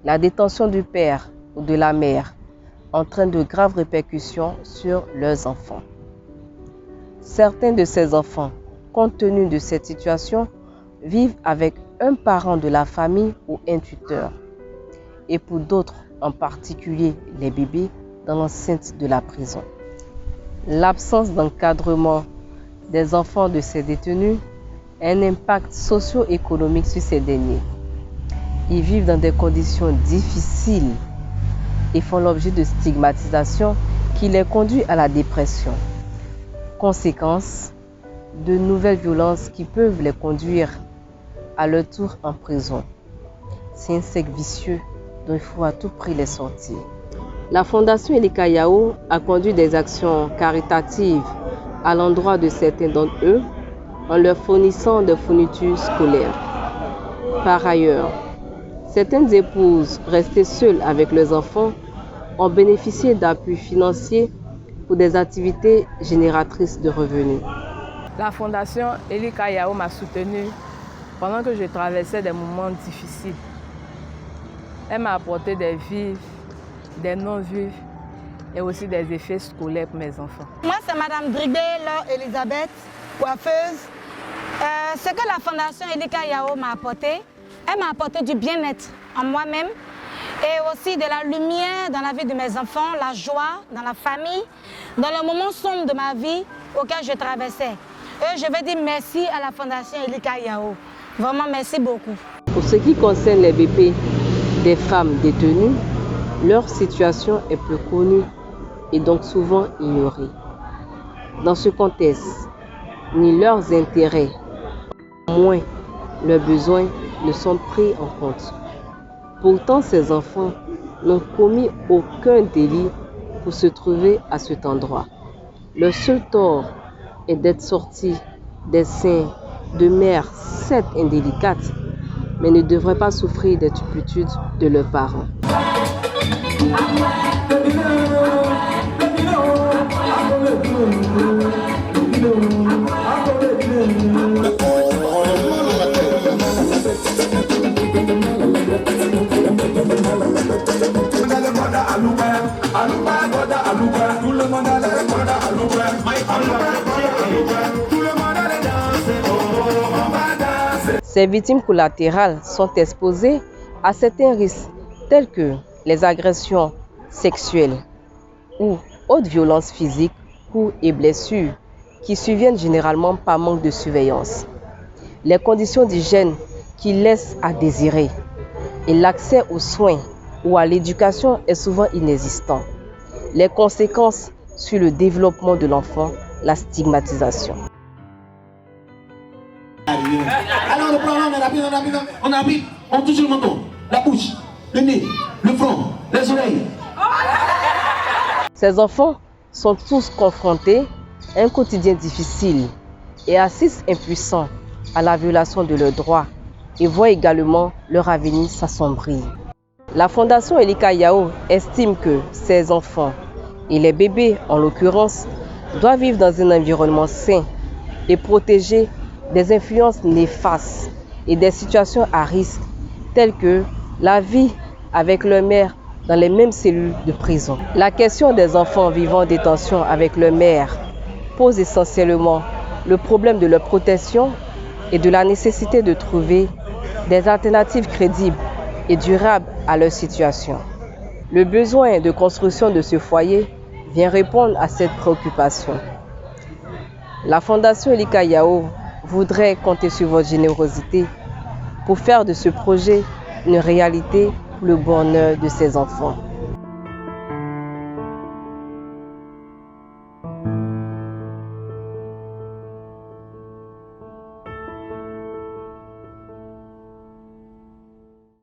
La détention du père ou de la mère entraîne de graves répercussions sur leurs enfants. Certains de ces enfants, compte tenu de cette situation, vivent avec un parent de la famille ou un tuteur. Et pour d'autres, en particulier les bébés, dans l'enceinte de la prison. L'absence d'encadrement des enfants de ces détenus a un impact socio-économique sur ces derniers. Ils vivent dans des conditions difficiles et font l'objet de stigmatisation qui les conduit à la dépression. Conséquence, de nouvelles violences qui peuvent les conduire à leur tour en prison. C'est un cercle vicieux dont il faut à tout prix les sortir. La Fondation Elika Yao a conduit des actions caritatives à l'endroit de certains d'entre eux en leur fournissant des fournitures scolaires. Par ailleurs, certaines épouses restées seules avec leurs enfants ont bénéficié d'appuis financiers pour des activités génératrices de revenus. La Fondation Elika Yao m'a soutenue pendant que je traversais des moments difficiles. Elle m'a apporté des vivres, des non-vivres et aussi des effets scolaires pour mes enfants. Moi, c'est Madame Dribé Laure Elisabeth, coiffeuse. Ce que la Fondation Elika Yao m'a apporté, elle m'a apporté du bien-être en moi-même et aussi de la lumière dans la vie de mes enfants, la joie dans la famille, dans le moment sombre de ma vie auquel je traversais. Et je veux dire merci à la Fondation Elika Yao. Vraiment, merci beaucoup. Pour ce qui concerne les bébés des femmes détenues, leur situation est peu connue et donc souvent ignorée. Dans ce contexte, ni leurs intérêts, moins leurs besoins ne sont pris en compte. Pourtant, ces enfants n'ont commis aucun délit pour se trouver à cet endroit. Leur seul tort est d'être sortis des seins de mères certes indélicates, mais ne devraient pas souffrir des turpitudes de leurs parents. Ces victimes collatérales sont exposées à certains risques tels que les agressions sexuelles ou autres violences physiques, coups et blessures qui surviennent généralement par manque de surveillance. Les conditions d'hygiène qui laissent à désirer et l'accès aux soins ou à l'éducation est souvent inexistant. Les conséquences sur le développement de l'enfant, la stigmatisation. Alors le programme est rapide, on touche le menton, la bouche, le nez, le front, les oreilles. Ces enfants sont tous confrontés à un quotidien difficile et assistent impuissants à la violation de leurs droits et voient également leur avenir s'assombrir. La Fondation Elika Yao estime que ces enfants, et les bébés en l'occurrence, doivent vivre dans un environnement sain et protégé des influences néfastes et des situations à risque telles que la vie avec leur mère dans les mêmes cellules de prison. La question des enfants vivant en détention avec leur mère pose essentiellement le problème de leur protection et de la nécessité de trouver des alternatives crédibles et durables à leur situation. Le besoin de construction de ce foyer vient répondre à cette préoccupation. La Fondation Elika Yao voudrait compter sur votre générosité pour faire de ce projet une réalité pour le bonheur de ses enfants.